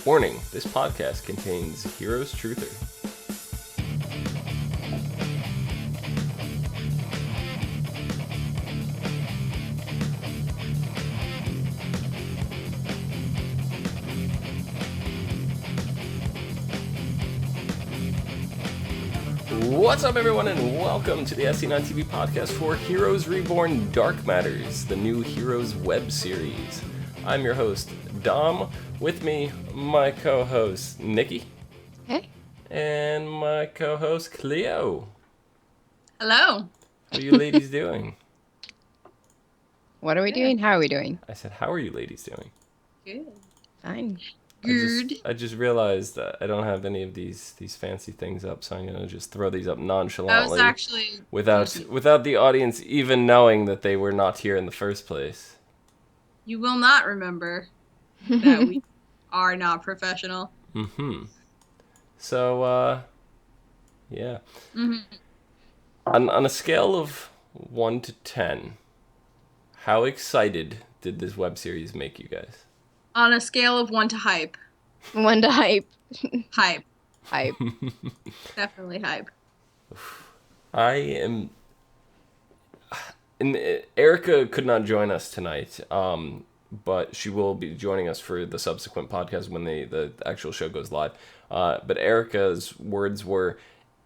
Warning, this podcast contains Heroes Truther. What's up, everyone, and welcome to the SC9 TV podcast for Heroes Reborn Dark Matters, the new Heroes web series. I'm your host, Dom. With me, my co-host, Nikki. Hey. And my co-host, Clio. Hello. How are you ladies doing? What are we doing? How are we doing? I said, how are you ladies doing? Good. Fine. Good. I just realized that I don't have any of these fancy things up, so I'm gonna just throw these up nonchalantly. That was actually without the audience even knowing that they were not here in the first place. You will not remember that we are not professional. Mm-hmm. So, yeah. Mm-hmm. On a scale of 1 to 10, how excited did this web series make you guys? On a scale of 1 to hype. 1 to hype. Hype. Hype. Definitely hype. I am... And Erica could not join us tonight, but she will be joining us for the subsequent podcast when the actual show goes live. But Erica's words were,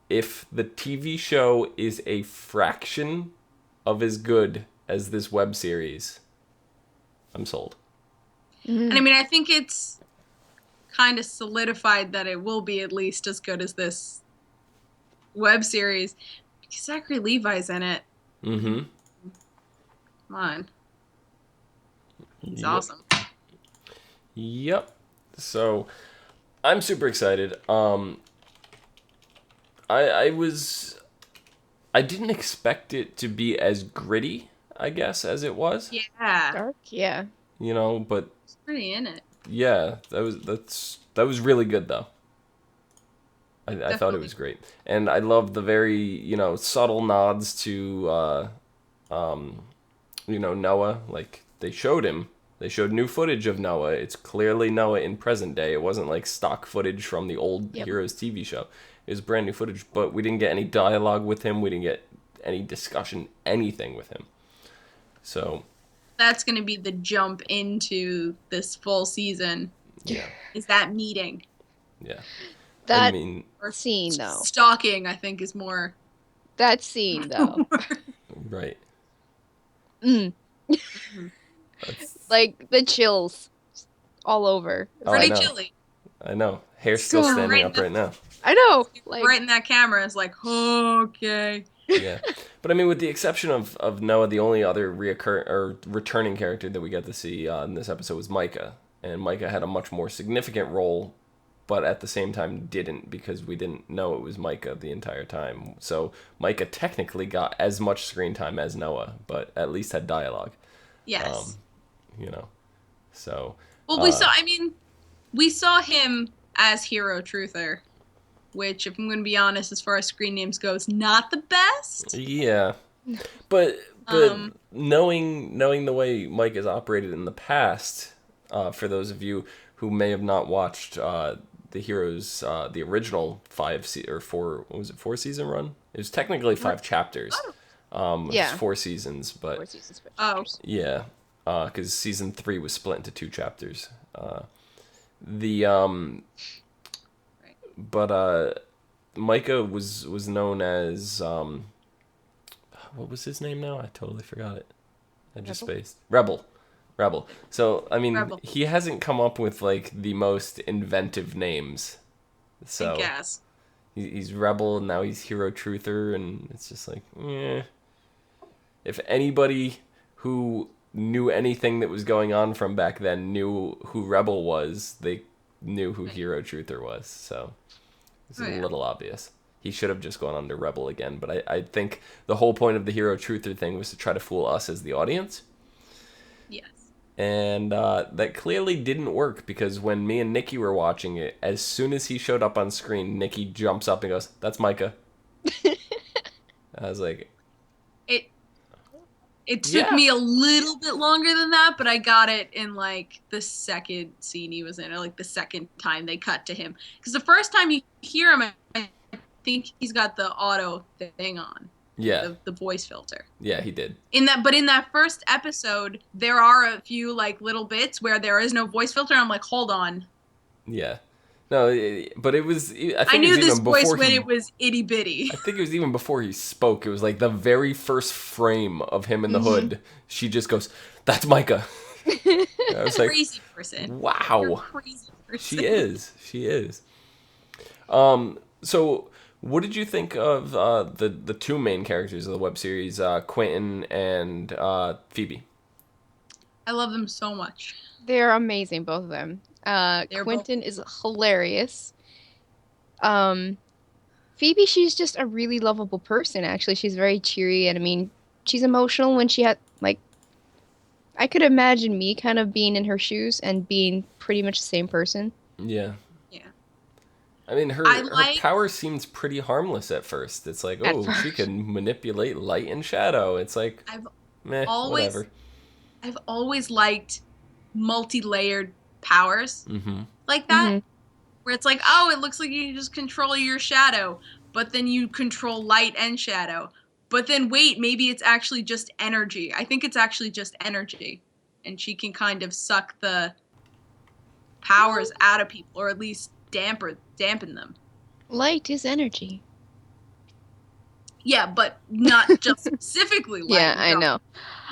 if the TV show is a fraction of as good as this web series, I'm sold. And I mean, I think it's kind of solidified that it will be at least as good as this web series. Because Zachary Levi's in it. Mm-hmm. Come on. He's awesome. Yep. So, I'm super excited. I didn't expect it to be as gritty, I guess, as it was. Yeah. Dark? Yeah. You know, but It's pretty in it. yeah, that was really good though. I thought it was great, and I love the very subtle nods to Noah. Like they showed new footage of Noah. It's clearly Noah in present day. It wasn't like stock footage from the old Heroes TV show. It was brand new footage, but we didn't get any dialogue with him. We didn't get any discussion, anything with him. So that's going to be the jump into this full season. Yeah. Is that meeting? Yeah. That Or scene, though. Stalking, I think, is more. That scene, though. Right. Like, the chills all over. Pretty chilly. I know. Hair's still standing up right now. I know. Like, right in that camera is like, oh, okay. Yeah. But I mean, with the exception of Noah, the only other returning character that we got to see in this episode was Micah. And Micah had a much more significant role, but at the same time didn't, because we didn't know it was Micah the entire time. So Micah technically got as much screen time as Noah, but at least had dialogue. Yes. So. Well, we saw him as Hero Truther, which, if I'm going to be honest, as far as screen names go, is not the best. Yeah. But knowing the way Mike has operated in the past, for those of you who may have not watched the Heroes, the original 4 season run? It was technically 5 chapters. It's 4 seasons, but 4 seasons, 5 chapters. Yeah, because season 3 was split into 2 chapters. But Micah was known as what was his name now? I totally forgot it. I just spaced. Rebel. So I mean, Rebel. He hasn't come up with like the most inventive names. So I guess. He's Rebel, and now he's Hero Truther, and it's just like, If anybody who knew anything that was going on from back then knew who Rebel was, they knew who Hero Truther was. So it's a little obvious. He should have just gone under Rebel again, but I think the whole point of the Hero Truther thing was to try to fool us as the audience. Yes. And that clearly didn't work, because when me and Nikki were watching it, as soon as he showed up on screen, Nikki jumps up and goes, "That's Micah." I was like... It took me a little bit longer than that, but I got it in like the second scene he was in, or like the second time they cut to him. Because the first time you hear him, I think he's got the auto thing on. Yeah. The voice filter. Yeah, he did. But in that first episode, there are a few like little bits where there is no voice filter. And I'm like, hold on. Yeah. No, but it was. I knew this voice when it was itty bitty. I think it was even before he spoke. It was like the very first frame of him in the hood. She just goes, "That's Micah." I was like, crazy person. Wow. You're a crazy person. She is. She is. So, what did you think of the two main characters of the web series, Quentin and Phoebe? I love them so much. They're amazing, both of them. Quentin is hilarious. Phoebe, she's just a really lovable person, actually. She's very cheery, and I mean, she's emotional when she had, like, I could imagine me kind of being in her shoes and being pretty much the same person. Yeah. Yeah. I mean, her power seems pretty harmless at first. It's like, she can manipulate light and shadow. It's like, whatever. I've always liked multi-layered powers like that, where it's like, oh, it looks like you just control your shadow, but then you control light and shadow. But then wait, maybe it's actually just energy. I think it's actually just energy. And she can kind of suck the powers out of people, or at least dampen them. Light is energy. Yeah, but not just specifically light. Yeah, I know.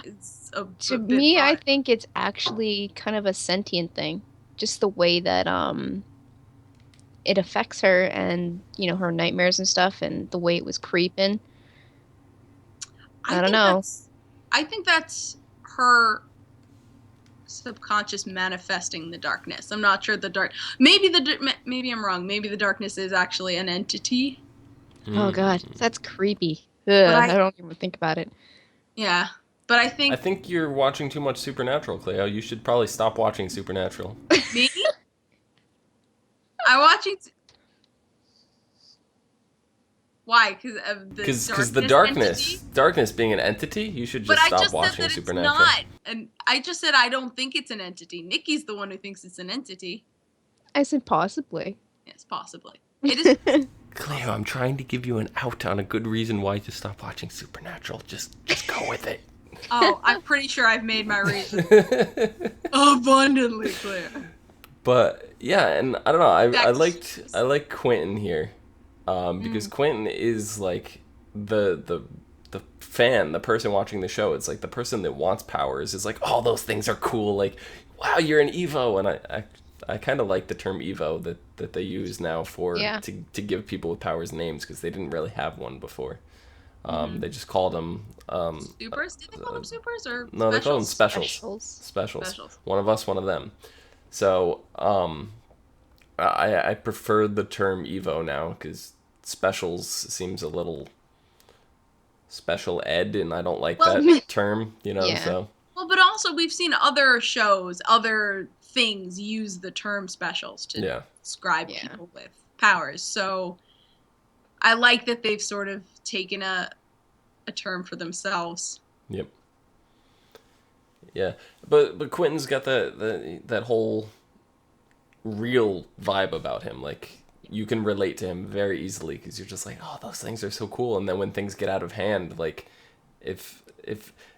It's to me, I think it's actually kind of a sentient thing. Just the way that it affects her and, you know, her nightmares and stuff, and the way it was creeping. I don't know. I think that's her subconscious manifesting the darkness. I'm not sure maybe I'm wrong. Maybe the darkness is actually an entity. Oh God, that's creepy. Ugh, I don't even think about it. Yeah, but I think you're watching too much Supernatural, Clio. You should probably stop watching Supernatural. Me? I'm watching. Why? Because the darkness being an entity, you should just stop watching Supernatural. But I just said that it's not, and I just said I don't think it's an entity. Nikki's the one who thinks it's an entity. I said possibly. Yes, possibly. It is. Clio, I'm trying to give you an out on a good reason why to stop watching Supernatural. Just go with it. Oh, I'm pretty sure I've made my reason abundantly clear. But yeah, and I don't know. I like Quentin here. Because Quentin is like the fan, the person watching the show. It's like the person that wants powers is like, oh, those things are cool. Like, wow, you're an Evo. And I kind of like the term Evo that they use now to give people with powers names, because they didn't really have one before. They just called them supers. Did they call them supers or no? Specials? They called them specials. One of us, one of them. So I prefer the term Evo now, because specials seems a little special ed, and I don't like that term, you know. Yeah. So but also we've seen other shows, other things use the term specials to describe people with powers. So I like that they've sort of taken a term for themselves. Yep. Yeah, but Quentin's got that whole real vibe about him. Like, you can relate to him very easily, because you're just like, oh, those things are so cool. And then when things get out of hand, like, if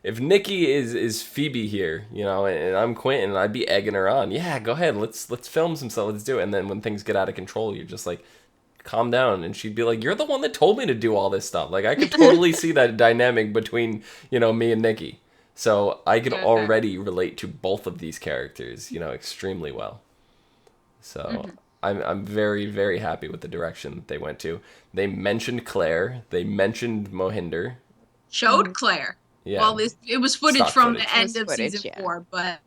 Nikki is Phoebe here, you know, and I'm Quentin, I'd be egging her on. Yeah, go ahead, let's film some stuff, let's do it. And then when things get out of control, you're just like, calm down. And she'd be like, you're the one that told me to do all this stuff. Like, I could totally see that dynamic between, you know, me and Nikki. So I could already relate to both of these characters, you know, extremely well. So I'm very, very happy with the direction that they went to. They mentioned Claire. They mentioned Mohinder. Showed Claire. Yeah. Well, it was footage from the end of season 4, but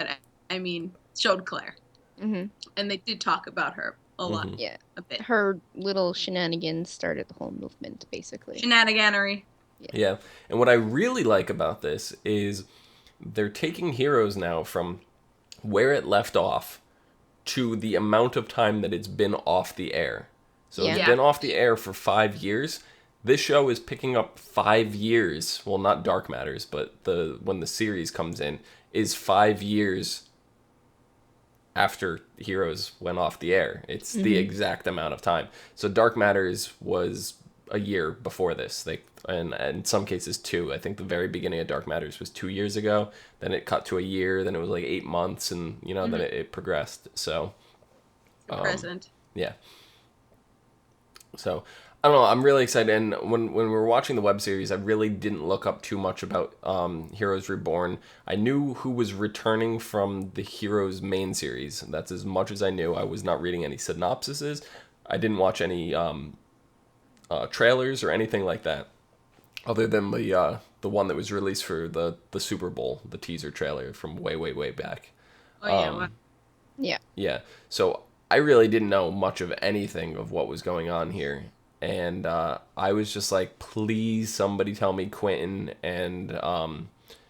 I mean, showed Claire. And they did talk about her a lot. Yeah. A bit. Her little shenanigans started the whole movement, basically. Shenaniganery. Yeah. And what I really like about this is they're taking Heroes now from where it left off to the amount of time that it's been off the air. So it's been off the air for 5 years. this show is picking up 5 years. Well, not Dark Matters, but when the series comes in is 5 years after Heroes went off the air. It's the exact amount of time. So Dark Matters was a year before this. And in some cases 2. I think the very beginning of Dark Matters was 2 years ago. Then it cut to a year. Then it was like 8 months, and then it progressed. So Present. yeah. So I don't know. I'm really excited. And when we were watching the web series, I really didn't look up too much about Heroes Reborn. I knew who was returning from the Heroes main series. That's as much as I knew. I was not reading any synopsises. I didn't watch any trailers or anything like that, other than the one that was released for the Super Bowl, the teaser trailer from way back. Oh yeah. Yeah. Yeah. So I really didn't know much of anything of what was going on here. And I was just like, please, somebody tell me Quentin and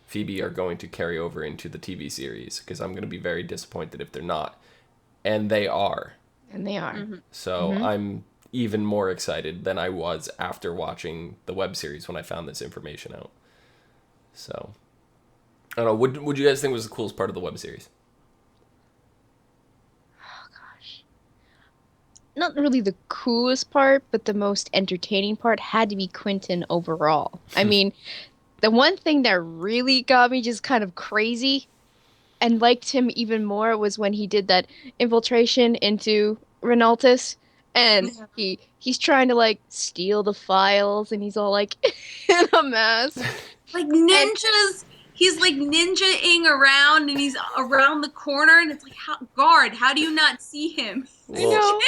Phoebe are going to carry over into the TV series, because I'm going to be very disappointed if they're not. And they are. And they are. So I'm even more excited than I was after watching the web series when I found this information out. So, I don't know. What you guys think was the coolest part of the web series? Not really the coolest part, but the most entertaining part had to be Quentin overall. I mean, the one thing that really got me just kind of crazy and liked him even more was when he did that infiltration into Renatus, and he's trying to like steal the files, and he's all like in a mask. Like ninjas. He's like ninja-ing around, and he's around the corner, and it's like, how do you not see him? Well,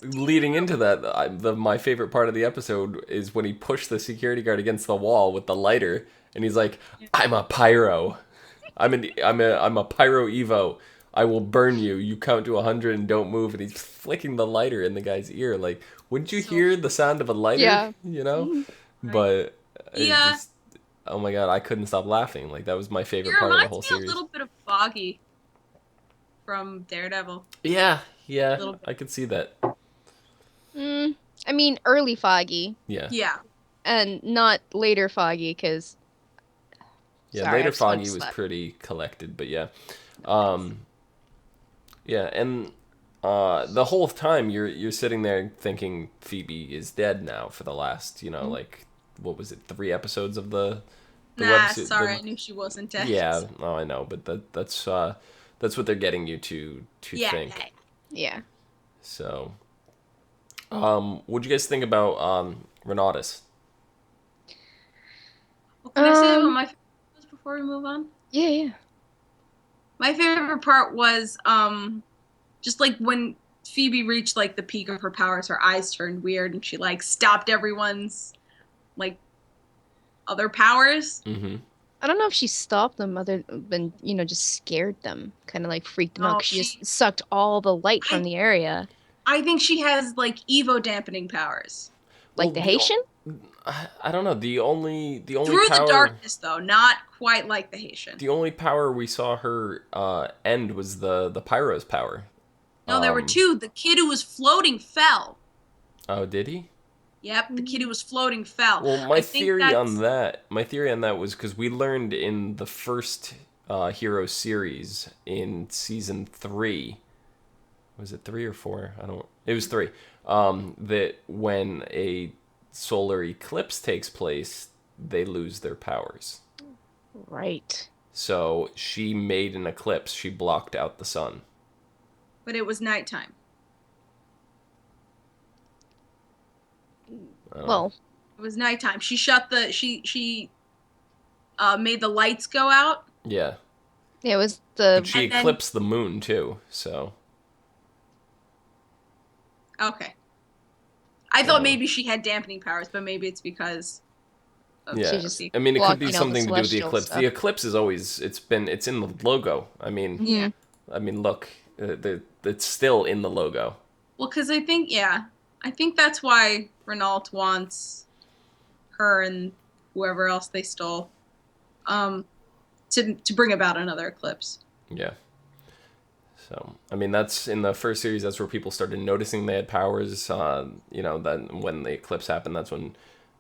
leading into that, my favorite part of the episode is when he pushed the security guard against the wall with the lighter, and he's like, "I'm a pyro. I'm a pyro Evo. I will burn you. You count to 100 and don't move." And he's flicking the lighter in the guy's ear. Like, wouldn't you hear the sound of a lighter? Yeah. But Yeah. just, oh my god, I couldn't stop laughing. Like, that was my favorite part of the whole series. A little bit of Foggy from Daredevil. Yeah, I could see that. I mean, early Foggy. Yeah. And not later Foggy, because... Yeah, later Foggy was pretty collected, but yeah. Yeah, and the whole time you're sitting there thinking Phoebe is dead now for the last, like, what was it, 3 episodes of the web series? Sorry, I knew she wasn't dead. Yeah, no, I know, but that's what they're getting you to think. Yeah. So, what'd you guys think about Renatus? Well, can I say what my favorite was before we move on? Yeah. My favorite part was just like when Phoebe reached like the peak of her powers, her eyes turned weird, and she like stopped everyone's like other powers. Mm-hmm. I don't know if she stopped them other than, just scared them. Kind of like freaked them out. 'Cause she just sucked all the light from the area. I think she has like Evo dampening powers. Like the Haitian? I don't know. The only Through power, the darkness, though, not quite like the Haitian. The only power we saw her end was the Pyro's power. No, there were 2. The kid who was floating fell. Oh, did he? Yep, the kid who was floating fell. Well, my theory on that was because we learned in the first Hero series in season 3. Was it 3 or 4? It was 3. That when a solar eclipse takes place, they lose their powers. Right. So she made an eclipse. She blocked out the sun. But it was nighttime. Well, it was nighttime. She shut the she made the lights go out. Yeah. It was the. But she eclipsed the moon too. So. Okay. I thought maybe she had dampening powers, but maybe it's because. Yeah, I mean, it could be something to do with the eclipse. Stuff. The eclipse is always it's in the logo. I mean, yeah. I mean, look, it's still in the logo. Well, because I think that's why Renault wants her and whoever else they stole, to bring about another eclipse. Yeah. So, I mean, that's in the first series. That's where people started noticing they had powers. Then when the eclipse happened, that's when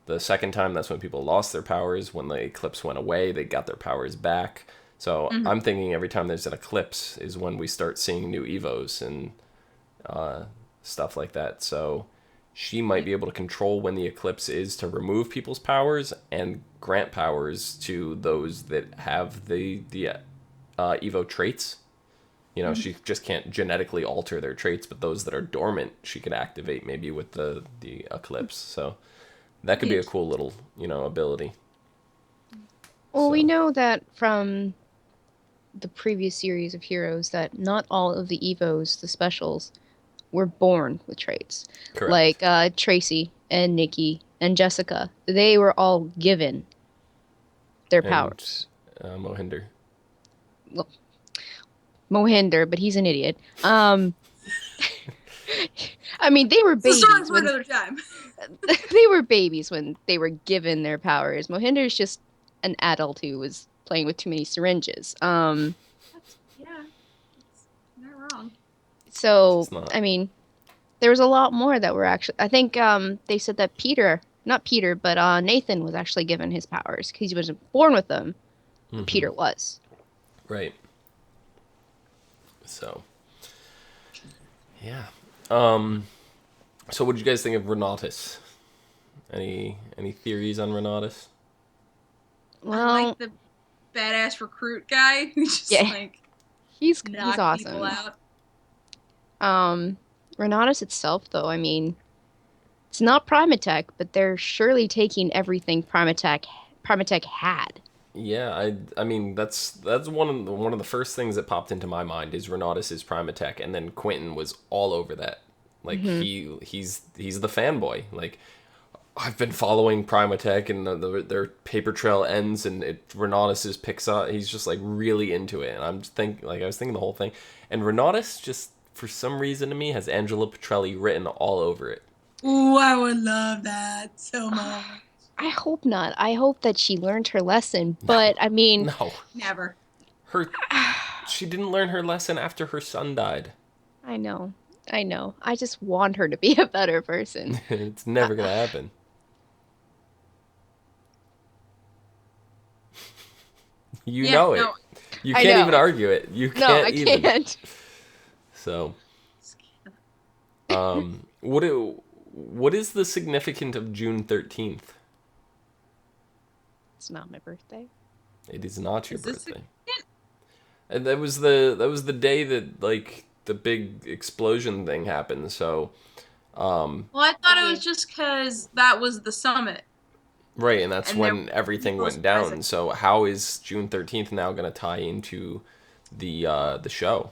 the second time. That's when people lost their powers. When the eclipse went away, they got their powers back. So I'm thinking every time there's an eclipse is when we start seeing new Evos and stuff like that. So she might be able to control when the eclipse is to remove people's powers and grant powers to those that have the Evo traits. She just can't genetically alter their traits, but those that are dormant, she can activate maybe with the eclipse. So that could be a cool little, ability. Well, we know that from the previous series of Heroes that not all of the Evos, the specials, were born with traits. Correct. Like Tracy and Nikki and Jessica. They were all given their powers. Mohinder. Well, Mohinder, but he's an idiot. I mean, they were babies. It's for another time. They were babies when they were given their powers. Mohinder's just an adult who was playing with too many syringes. Yeah, it's not wrong. So, I mean, there was a lot more that were actually... I think they said that Nathan was actually given his powers because he wasn't born with them. Mm-hmm. Peter was. Right. So, yeah. So what did you guys think of Renatus? Any theories on Renatus? Well, I like the badass recruit guy who just he's awesome. People out. Renatus itself, though, I mean, it's not Primatech, but they're surely taking everything Primatech had. Yeah, I mean that's one of the first things that popped into my mind is Renatus' Primatech, and then Quentin was all over that. Like he's the fanboy. Like, I've been following Primatech, and their paper trail ends, and Renatus picks up. He's just like really into it, and I was thinking the whole thing. And Renatus just for some reason to me has Angela Petrelli written all over it. Ooh, I would love that so much. I hope not. I hope that she learned her lesson, but I mean... No. Never. She didn't learn her lesson after her son died. I know. I just want her to be a better person. It's never going to happen. You know it. You can't even argue it. You can't even. No, I can't. So, what is the significance of June 13th? It's not my birthday. It is not your birthday. And that was the day that like the big explosion thing happened. So, well, I thought it was just because that was the summit. Right, and that's when everything went down. Present. So how is June 13th now going to tie into the show?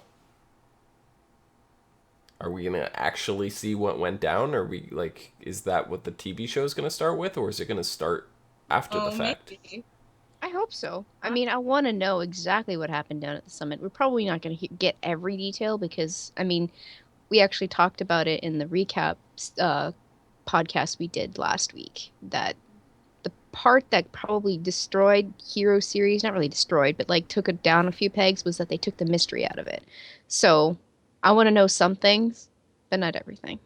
Are we going to actually see what went down? Or is that what the TV show is going to start with, or is it going to start after the fact? Maybe. I hope so. I mean, I want to know exactly what happened down at the summit. We're probably not going to get every detail because, I mean, we actually talked about it in the recap podcast we did last week. That the part that probably destroyed Heroes series, not really destroyed, but like took it down a few pegs, was that they took the mystery out of it. So I want to know some things, but not everything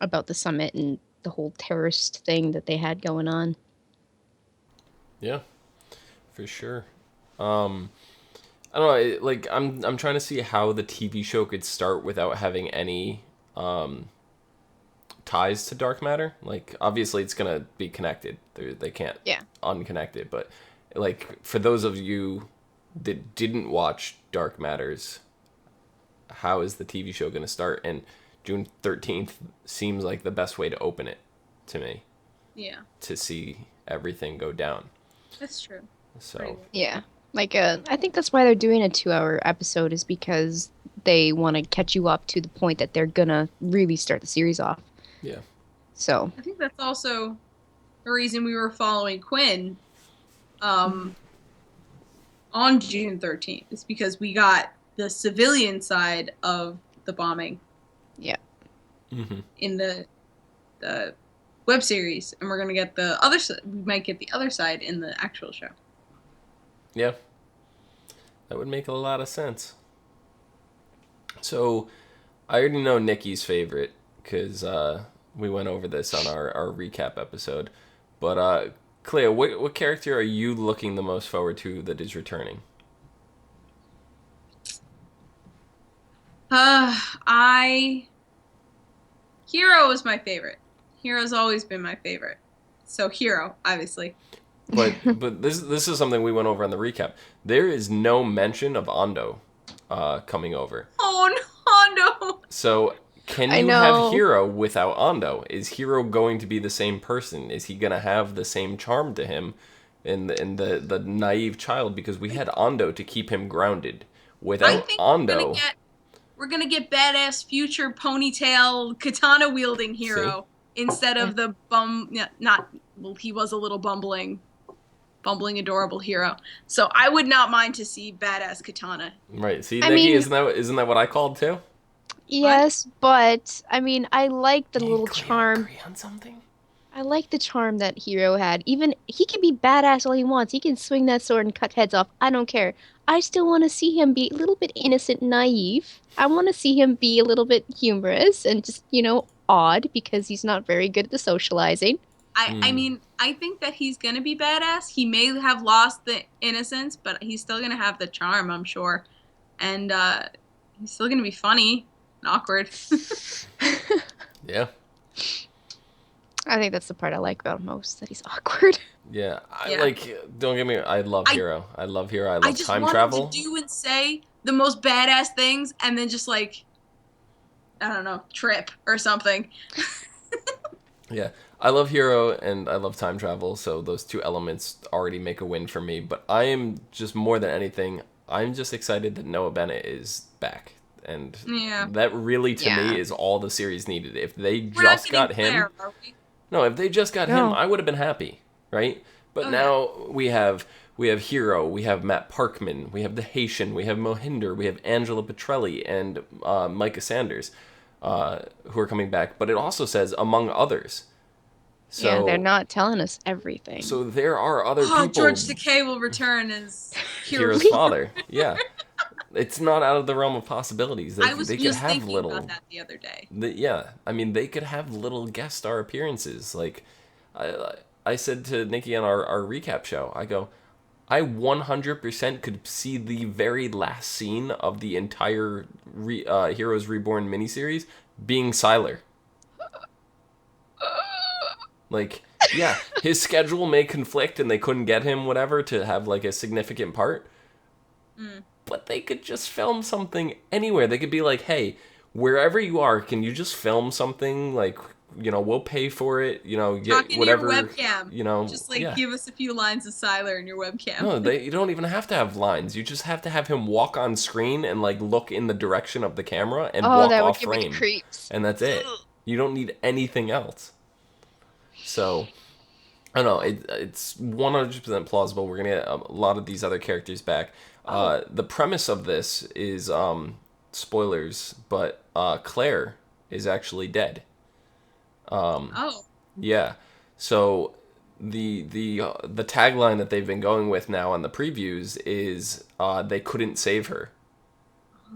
about the summit and the whole terrorist thing that they had going on. Yeah, for sure. I don't know. Like I'm trying to see how the TV show could start without having any ties to dark matter. Like, obviously, it's gonna be connected. They can't unconnect it. But like, for those of you that didn't watch Dark Matters, how is the TV show gonna start? And June 13th seems like the best way to open it to me. Yeah. To see everything go down. That's true. So yeah, like I think that's why they're doing a 2-hour episode, is because they want to catch you up to the point that they're gonna really start the series off. Yeah. So I think that's also the reason we were following Quinn on June 13th, is because we got the civilian side of the bombing. Yeah. Mm-hmm. In the web series, and we're gonna get the other. We might get the other side in the actual show. Yeah, that would make a lot of sense. So, I already know Nikki's favorite, because we went over this on our recap episode. But, Clio, what character are you looking the most forward to that is returning? I Hero is my favorite. Hero's always been my favorite. So Hero, obviously. But this is something we went over on the recap. There is no mention of Ando coming over. Oh no. So can I you have know. Hero without Ando? Is Hero going to be the same person? Is he gonna have the same charm to him in the naive child? Because we had Ando to keep him grounded. I Without think Ando, we're gonna get badass future ponytail katana wielding Hero instead of the he was a little bumbling adorable Hero. So I would not mind to see badass katana. right? See, I Nikki, mean, isn't that what I called too? yes, but I mean, I like the Me and little Cleo charm. agree on something. I like the charm that Hero had. Even he can be badass all he wants. He can swing that sword and cut heads off. I don't care. I still want to see him be a little bit innocent, naive. I want to see him be a little bit humorous and just, odd because he's not very good at the socializing. I mean, I think that he's gonna be badass. He may have lost the innocence, but he's still gonna have the charm, I'm sure. And he's still gonna be funny and awkward. Yeah. I think that's the part I like about him most, that he's awkward. Yeah, Yeah. Don't get me. I love Hero. I love Hero. I I love just time want travel. him to do and say the most badass things and then just like, I don't know, trip or something. Yeah, I love Hero and I love time travel, so those two elements already make a win for me. But I am just more than anything, I'm just excited that Noah Bennett is back, and Yeah. that really to Yeah. me is all the series needed. If they We're not just got getting him, Claire, are we? no, if they just got him, No. I would have been happy, right? But Oh, now we have Hero, we have Matt Parkman, we have the Haitian, we have Mohinder, we have Angela Petrelli, and Micah Sanders, who are coming back. But it also says among others. So Yeah, they're not telling us everything. So there are other Oh, people. George Takei will return as Hero's father. Yeah, it's not out of the realm of possibilities. I was they could just have thinking little. about that the other day. Yeah, I mean, they could have little guest star appearances. Like, I said to Nikki on our recap show, I go, I 100% could see the very last scene of the entire Heroes Reborn miniseries being Sylar. Like, yeah, his schedule may conflict and they couldn't get him, whatever, to have like a significant part. But they could just film something anywhere. They could be like, hey, wherever you are, can you just film something? Like, we'll pay for it. Get Talking whatever. to your webcam. Just yeah. give us a few lines of Sylar in your webcam. No, you don't even have to have lines. You just have to have him walk on screen and like look in the direction of the camera and walk that would off give me the frame. creeps. And that's it. You don't need anything else. So, I don't know. It's 100% plausible. We're gonna get a lot of these other characters back. The premise of this is spoilers, but Claire is actually dead. Oh. Yeah. So the tagline that they've been going with now on the previews is they couldn't save her.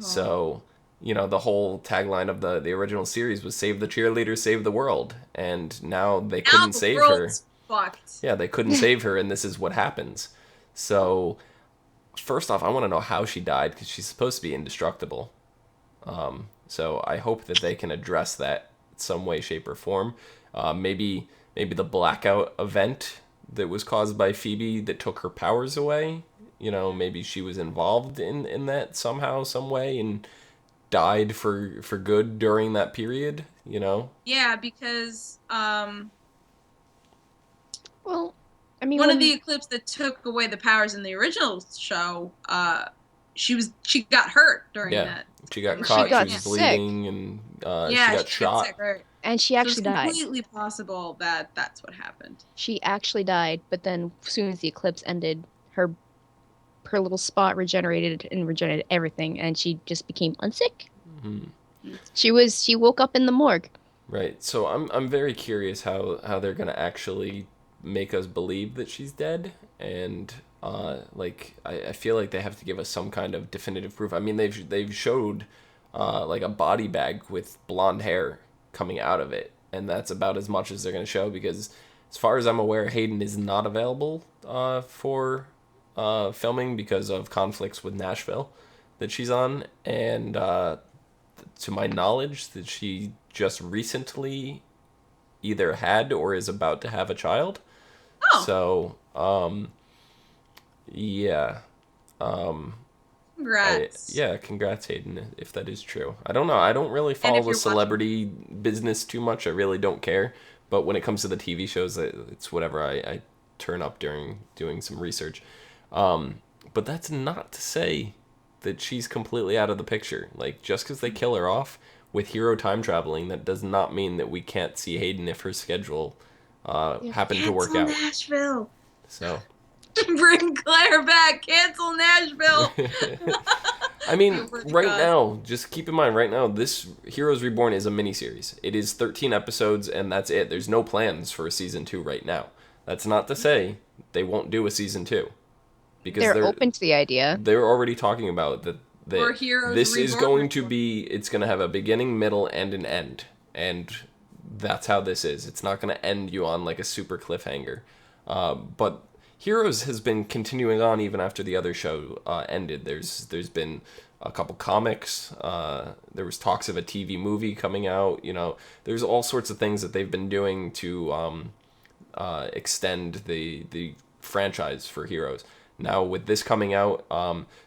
So, the whole tagline of the original series was save the cheerleader, save the world. And now they couldn't save her. Fucked. Yeah, they couldn't save her, and this is what happens. So, first off, I want to know how she died, because she's supposed to be indestructible. So I hope that they can address that in some way, shape, or form. Maybe the blackout event that was caused by Phoebe that took her powers away. Maybe she was involved in that somehow, some way, and died for good during that period. Yeah, because Well, I mean, one of the Eclipse that took away the powers in the original show, she got hurt during that. She got She caught. got She was sick. bleeding, and she got shot. Sick, right? and she So actually it's died. completely possible that that's what happened. She actually died, but then as soon as the eclipse ended, her little spot regenerated everything, and she just became unsick. Mm-hmm. She woke up in the morgue. Right. So I'm very curious how they're gonna actually make us believe that she's dead, and I feel like they have to give us some kind of definitive proof. I mean, they've showed like a body bag with blonde hair coming out of it, and that's about as much as they're going to show because, as far as I'm aware, Hayden is not available for filming because of conflicts with Nashville that she's on, and to my knowledge, that she just recently either had or is about to have a child. Oh. So, yeah. Congrats. Congrats, Hayden, if that is true. I don't know. I don't really follow the celebrity business too much. I really don't care. But when it comes to the TV shows, it's whatever I turn up during doing some research. But that's not to say that she's completely out of the picture. Like, just because they kill her off with hero time traveling, that does not mean that we can't see Hayden if her schedule happened to work out. Nashville. So... Bring Claire back. Cancel Nashville. I mean, right now, just keep in mind, right now, this Heroes Reborn is a miniseries. It is 13 episodes, and that's it. There's no plans for a season 2 right now. That's not to say they won't do a season 2. Because they're open to the idea. They're already talking about that this is going to be, it's going to have a beginning, middle, and an end. And that's how this is. It's not going to end you on like a super cliffhanger. But Heroes has been continuing on even after the other show ended. There's been a couple comics. There was talks of a TV movie coming out. You know, there's all sorts of things that they've been doing to extend the franchise for Heroes. Now with this coming out,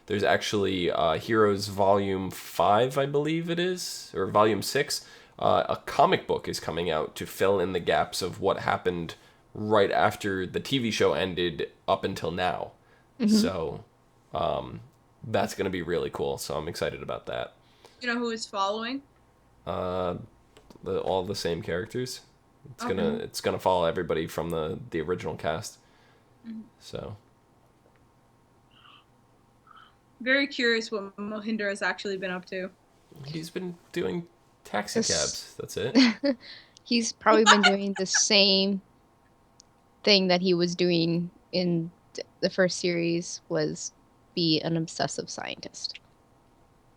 there's actually Heroes Volume 5, I believe it is, or Volume 6. A comic book is coming out to fill in the gaps of what happened right after the TV show ended up until now. Mm-hmm. So that's going to be really cool. So I'm excited about that. You know who is following? All the same characters. It's gonna follow everybody from the original cast. Mm-hmm. So very curious what Mohinder has actually been up to. He's been doing taxi cabs. That's it. He's probably been doing the same thing that he was doing in the first series, was be an obsessive scientist.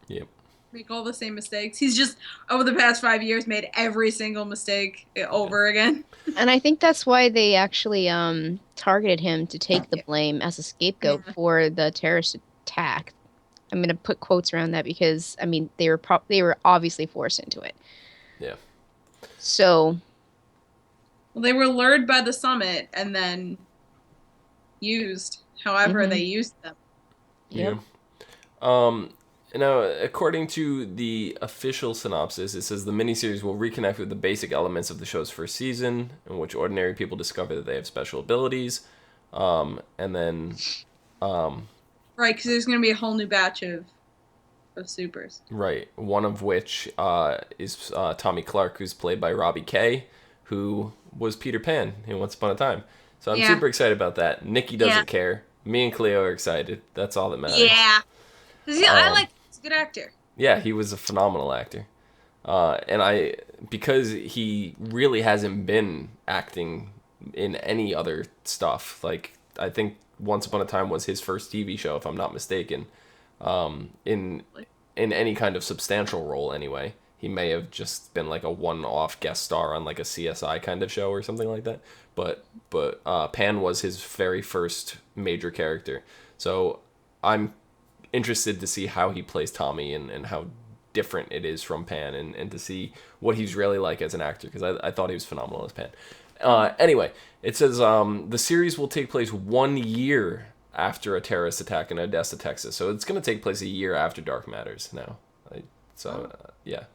Yep. Make all the same mistakes. He's just, over the past 5 years, made every single mistake over again. And I think that's why they actually targeted him to take the blame as a scapegoat for the terrorist attack. I'm going to put quotes around that because, I mean, they were obviously forced into it. Yeah. So... well, they were lured by the summit and then used however they used them. Yep. Yeah. Now, according to the official synopsis, it says the miniseries will reconnect with the basic elements of the show's first season, in which ordinary people discover that they have special abilities. And then... right, because there's going to be a whole new batch of supers. Right. One of which is Tommy Clark, who's played by Robbie Kay, who was Peter Pan in Once Upon a Time. So I'm super excited about that. Nikki doesn't care. Me and Clio are excited. That's all that matters. Yeah. I like, he's a good actor. Yeah, he was a phenomenal actor. And because he really hasn't been acting in any other stuff. Like, I think Once Upon a Time was his first TV show, if I'm not mistaken. In any kind of substantial role, anyway. He may have just been like a one-off guest star on like a CSI kind of show or something like that. But Pan was his very first major character. So I'm interested to see how he plays Tommy and how different it is from Pan and to see what he's really like as an actor, because I thought he was phenomenal as Pan. Anyway, it says the series will take place 1 year after a terrorist attack in Odessa, Texas. So it's going to take place a year after Dark Matters now. Yeah.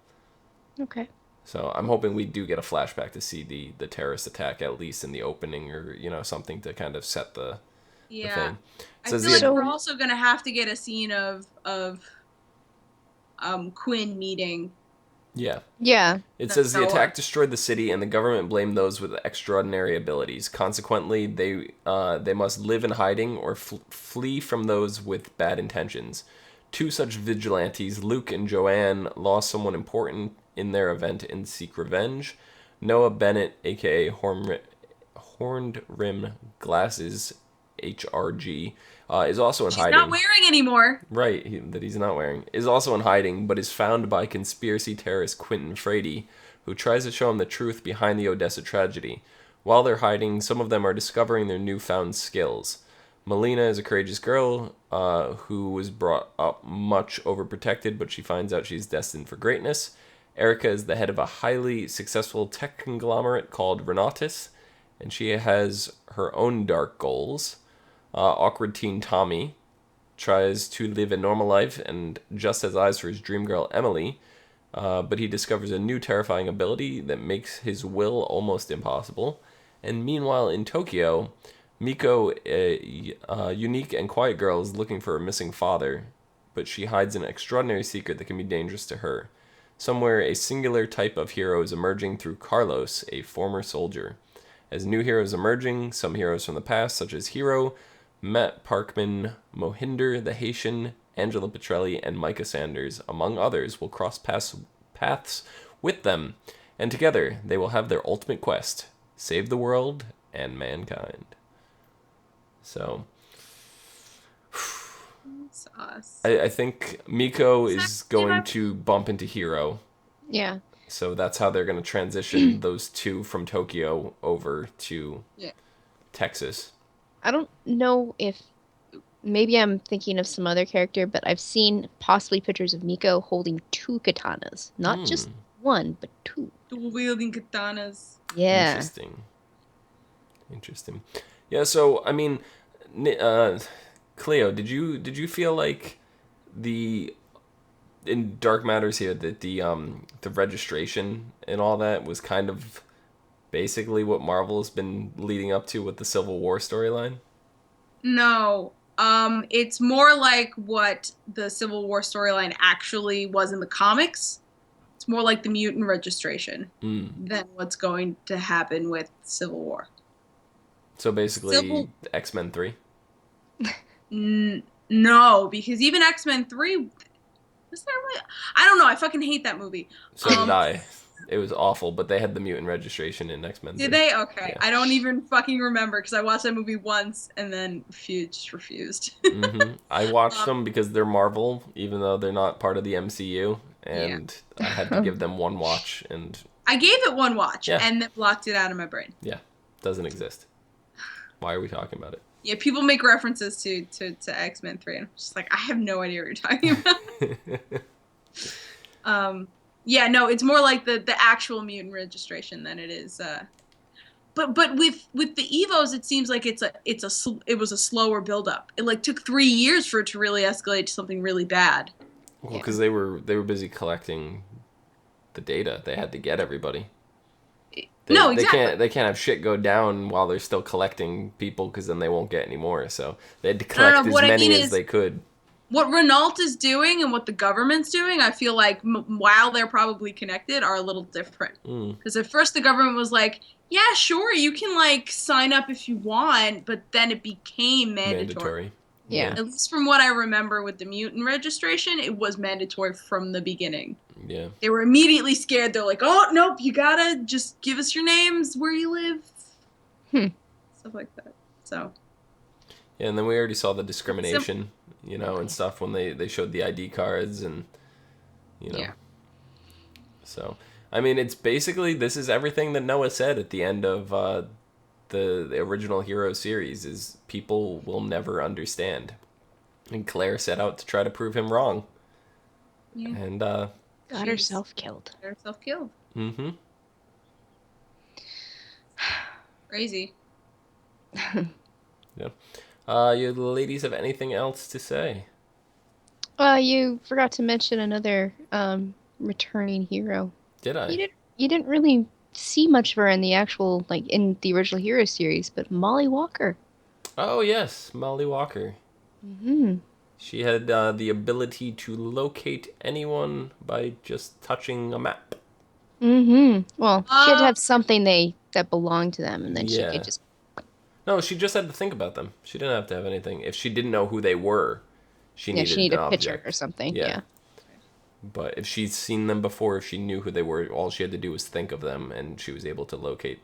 Okay. So I'm hoping we do get a flashback to see the terrorist attack, at least in the opening, or, you know, something to kind of set the thing. I feel like we're also going to have to get a scene of Quinn meeting. Yeah. Yeah. It says the attack destroyed the city, and the government blamed those with extraordinary abilities. Consequently, they must live in hiding or flee from those with bad intentions. Two such vigilantes, Luke and Joanne, lost someone important in their event and seek revenge. Noah Bennett, a.k.a. Horned Rim Glasses, HRG, is also in She's hiding. not wearing anymore. Right, that he's not wearing. Is also in hiding, but is found by conspiracy terrorist Quentin Frady, who tries to show him the truth behind the Odessa tragedy. While they're hiding, some of them are discovering their newfound skills. Melina is a courageous girl who was brought up much overprotected, but she finds out she's destined for greatness. Erica is the head of a highly successful tech conglomerate called Renatus, and she has her own dark goals. Awkward teen Tommy tries to live a normal life and just has eyes for his dream girl Emily, but he discovers a new terrifying ability that makes his will almost impossible. And meanwhile, in Tokyo, Miko, a unique and quiet girl, is looking for her missing father, but she hides an extraordinary secret that can be dangerous to her. Somewhere, a singular type of hero is emerging through Carlos, a former soldier. As new heroes emerging, some heroes from the past, such as Hero, Matt Parkman, Mohinder the Haitian, Angela Petrelli, and Micah Sanders, among others, will cross paths with them, and together they will have their ultimate quest: save the world and mankind. So, It's us. I think Miko is going to bump into Hero. Yeah. So that's how they're going to transition those two from Tokyo over to Texas. I don't know if maybe I'm thinking of some other character, but I've seen possibly pictures of Miko holding 2 katanas. Not just one, but 2. Dual wielding katanas. Yeah. Interesting. Yeah, so I mean, Clio, did you feel like in Dark Matters here that the registration and all that was kind of basically what Marvel has been leading up to with the Civil War storyline? No. It's more like what the Civil War storyline actually was in the comics. It's more like the mutant registration than what's going to happen with Civil War. So basically, X-Men 3? No, because even X-Men 3... Was there really... I don't know, I fucking hate that movie. So did I. It was awful, but they had the mutant registration in X-Men 3. Did they? Okay. Yeah. I don't even fucking remember, because I watched that movie once and then just refused. I watched them because they're Marvel, even though they're not part of the MCU, and I had to give them one watch. And I gave it one watch, and then blocked it out of my brain. Yeah, doesn't exist. Why are we talking about it? Yeah, people make references to X-Men 3, and I'm just like, I have no idea what you're talking about. Yeah, no, it's more like the actual mutant registration than it is. But with the Evos, it seems like it was a slower build-up. It like took 3 years for it to really escalate to something really bad. Well, because they were busy collecting the data. They had to get everybody. No, exactly. They can't have shit go down while they're still collecting people, because then they won't get any more. So they had to collect as many as they could. What Renault is doing and what the government's doing, I feel like, while they're probably connected, are a little different. Because at first the government was like, yeah, sure, you can like sign up if you want, but then it became mandatory. Yeah. At least from what I remember with the mutant registration, it was mandatory from the beginning. Yeah. They were immediately scared. They're like, oh, nope, you gotta just give us your names, where you live. Stuff like that. So. Yeah, and then we already saw the discrimination, and stuff when they showed the ID cards and, Yeah. So, I mean, it's basically, this is everything that Noah said at the end of the original Heroes series, is people will never understand. And Claire set out to try to prove him wrong. Yeah. And, Got herself killed. Mm-hmm. Crazy. Yeah. You ladies have anything else to say? You forgot to mention another returning hero. Did I? You didn't really see much of her in the actual, like, in the original Heroes series, but Molly Walker. Oh, yes, Molly Walker. Mm-hmm. She had the ability to locate anyone by just touching a map. Mm-hmm. Well, she had to have something that belonged to them, and then she could just... No, she just had to think about them. She didn't have to have anything. If she didn't know who they were, she needed a picture object or something. Yeah. But if she'd seen them before, if she knew who they were, all she had to do was think of them, and she was able to locate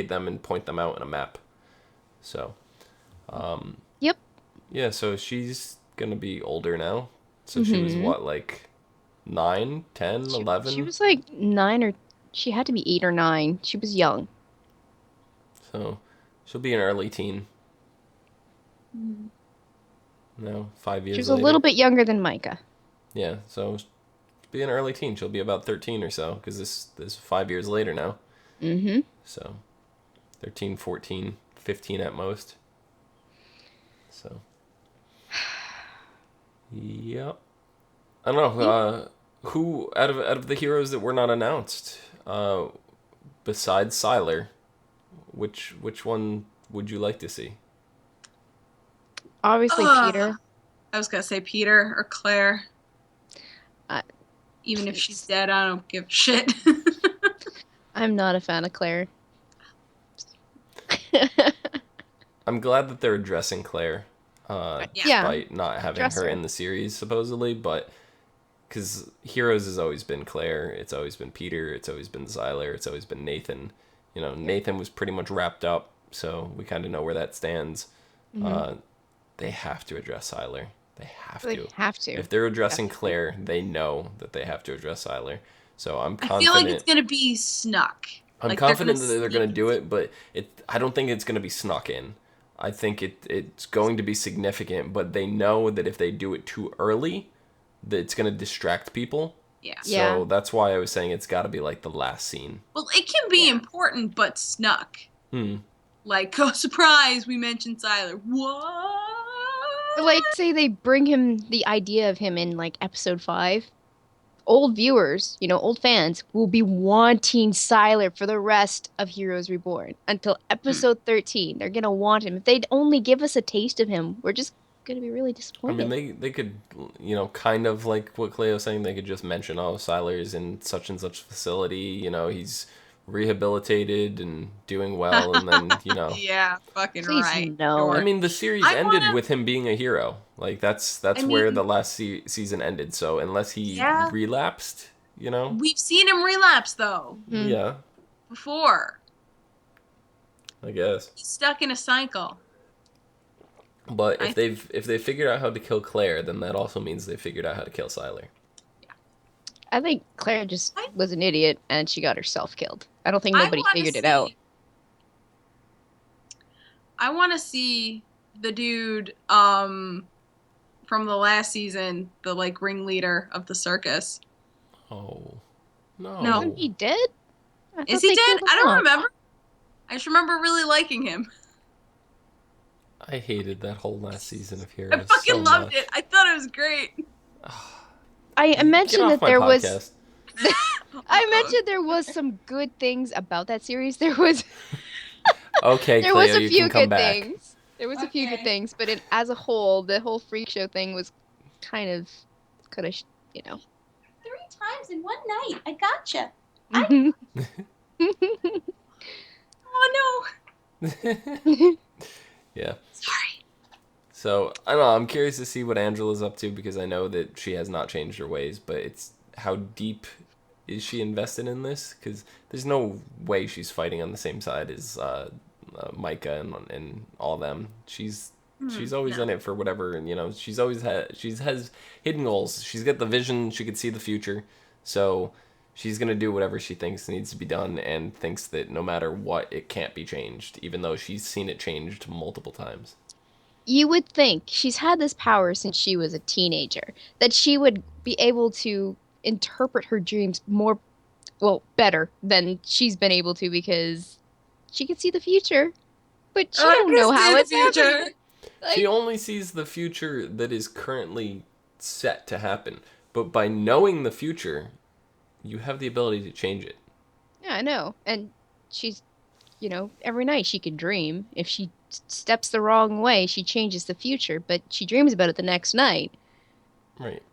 them and point them out in a map. So, Yep. Yeah, so she's gonna be older now. So she was what, like 9, 10, She 11? was like 9 or she had to be 8 or 9. She was young. So she'll be an early teen. No, 5 She years was a later. little bit younger than Micah. Yeah, so she'll be an early teen. She'll be about 13 or so, because this is 5 years later now. Mm-hmm. So 13, 14, 15 at most. So yep. I don't know. Who out of the heroes that were not announced, besides Sylar, which one would you like to see? Obviously, Peter. I was gonna say Peter or Claire. Uh, Even if she's dead, I don't give a shit. I'm not a fan of Claire. I'm glad that they're addressing Claire, despite not having Address her her. in the series supposedly, but because Heroes has always been Claire, it's always been Peter, it's always been Sylar, it's always been Nathan. You know, Nathan was pretty much wrapped up, so we kind of know where that stands. They have to address Sylar. They have to. If they're addressing Claire, they know that they have to address Sylar. So I'm confident. I feel like it's gonna be snuck. I'm confident that they're gonna do it, but I don't think it's gonna be snuck in. I think it's going to be significant, but they know that if they do it too early, that it's gonna distract people. Yeah. So that's why I was saying it's got to be like the last scene. Well, it can be important, but snuck. Like, oh, surprise, we mentioned Sylar. What? Like, say they bring him the idea of him in like episode 5. Old viewers, old fans will be wanting Sylar for the rest of Heroes Reborn until episode 13. They're gonna want him. If they'd only give us a taste of him, we're just gonna be really disappointed. I mean, they could, kind of like what Clio's saying. They could just mention, oh, Sylar is in such and such facility. He's rehabilitated and doing well, and then Yeah, fucking Please right. no. Sure. I mean, the series ended with him being a hero. Like that's where the last season ended. So unless he relapsed, we've seen him relapse though. Yeah. Before. I guess. He's stuck in a cycle. But if they've figured out how to kill Claire, then that also means they figured out how to kill Sylar. Yeah. I think Claire just was an idiot and she got herself killed. I don't think nobody figured it out. I want to see the dude from the last season, the like ringleader of the circus. Oh. No. Isn't he dead? Is he dead? I don't remember. I just remember really liking him. I hated that whole last season of Heroes. I fucking loved it. I thought it was great. I mentioned that there was. I Oh, mentioned there was some good things about that series. There was. Okay, there Clio, was a you few can come good back. things. There was a few good things, but as a whole, the whole freak show thing was kind of could have, 3 times in one night. I gotcha. Oh no. Yeah. Sorry. So I don't know. I'm curious to see what Angela's up to because I know that she has not changed her ways. But it's how deep is she invested in this? Because there's no way she's fighting on the same side as Micah and all them. She's always in it for whatever, and she's always has hidden goals. She's got the vision. She can see the future. So she's gonna do whatever she thinks needs to be done, and thinks that no matter what, it can't be changed, even though she's seen it changed multiple times. You would think she's had this power since she was a teenager, that she would be able to interpret her dreams better than she's been able to because she can see the future, but she don't know how it's happening. She only sees the future that is currently set to happen, but by knowing the future, you have the ability to change it. Yeah, I know. And she's, every night she can dream. If she steps the wrong way, she changes the future, but she dreams about it the next night. Right.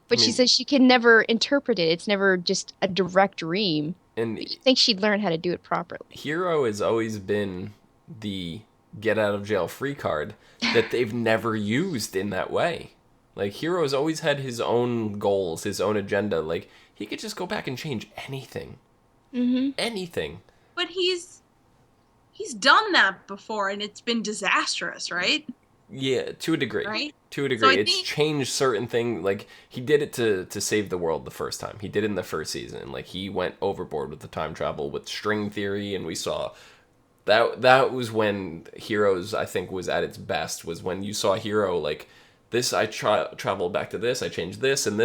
But she says she can never interpret it. It's never just a direct dream. And you think she'd learn how to do it properly. Hero has always been the get out of jail free card that they've never used in that way. Like, Hero's always had his own goals, his own agenda. Like, he could just go back and change anything. Mm-hmm. Anything. But he's done that before, and it's been disastrous, right? Yeah, to a degree. Right? To a degree. So It's changed certain things. Like, he did it to save the world the first time. He did it in the first season. Like, he went overboard with the time travel, with string theory, and we saw... That was when Heroes, I think, was at its best, was when you saw Hero, like, this, I traveled back to this, I changed this, and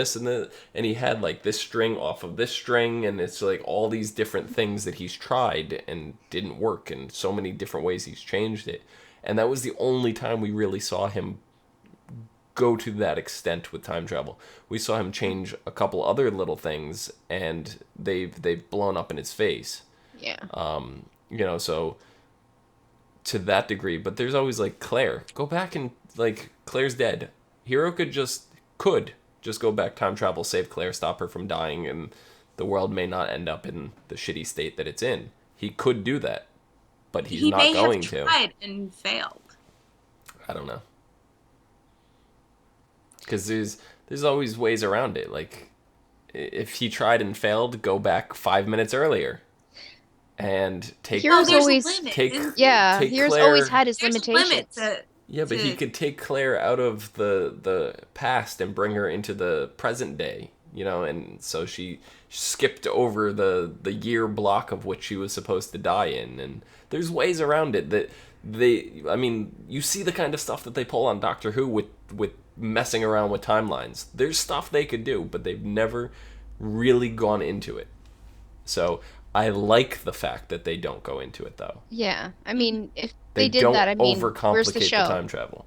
he had, like, this string off of this string, and it's, like, all these different things that he's tried and didn't work, and so many different ways he's changed it. And that was the only time we really saw him go to that extent with time travel. We saw him change a couple other little things, and they've blown up in his face. Yeah. So to that degree, but there's always, like, Claire. Go back and, like, Claire's dead. Hero could just go back, time travel, save Claire, stop her from dying, and the world may not end up in the shitty state that it's in. He could do that, but he's not going to. He may have tried and failed. I don't know. Because there's always ways around it. Like, if he tried and failed, go back 5 minutes earlier. And take... Heroes always... Heroes Claire, always had his limitations. Yeah, but he could take Claire out of the past and bring her into the present day, and so she skipped over the year block of which she was supposed to die in, and there's ways around it that you see the kind of stuff that they pull on Doctor Who with messing around with timelines. There's stuff they could do, but they've never really gone into it. So I like the fact that they don't go into it, though. Yeah, if they did that, where's the show? The time travel.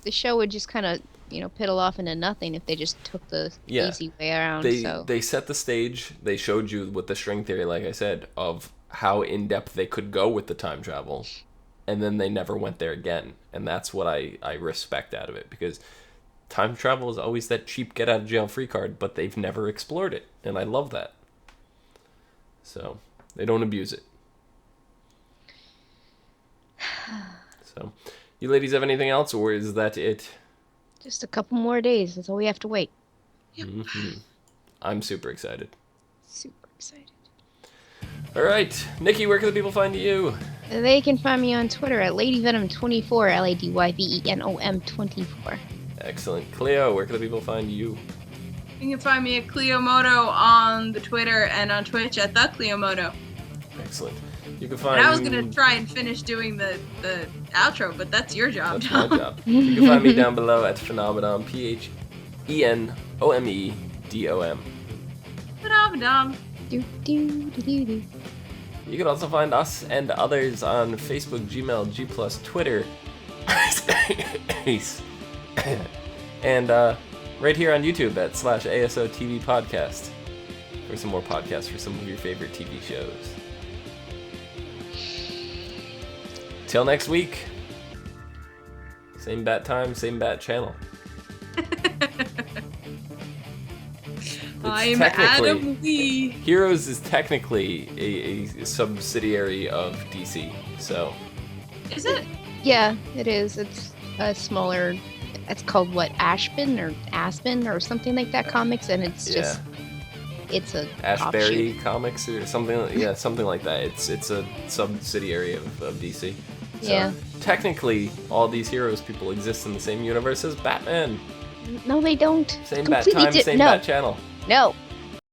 The show would just kind of, piddle off into nothing if they just took the easy way around. They set the stage. They showed you with the string theory, like I said, of how in-depth they could go with the time travel, and then they never went there again. And that's what I respect out of it, because time travel is always that cheap get-out-of-jail-free card, but they've never explored it, and I love that. So, they don't abuse it. So, you ladies have anything else, or is that it? Just a couple more days. That's all we have to wait. Yep. Mm-hmm. I'm super excited. Super excited. All right. Nikki, where can the people find you? They can find me on Twitter at LadyVenom24, LadyVenom24. Excellent. Clio, where can the people find you? You can find me at Clio Moto on the Twitter and on Twitch at the Clio Moto. Excellent. You can find. And I was gonna try and finish doing the outro, but that's your job. That's my job. You can find me down below at Phenomenon, PHENOMEDOM. Phenomenon. Do. You can also find us and others on Facebook, Gmail, G+, Twitter, and right here on YouTube at /ASO TV Podcast for some more podcasts for some of your favorite TV shows. Till next week. Same bat time, same bat channel. I'm Adam Lee. Heroes is technically a subsidiary of DC, so... Is it? Yeah, it is. It's a smaller... It's called, Aspen or something like that comics, and it's just... It's a Ashbury offshoot. Comics or something, something like that. It's a subsidiary of DC. So yeah. Technically, all these Heroes people exist in the same universe as Batman. No, they don't. Same bat time, same bat channel. No.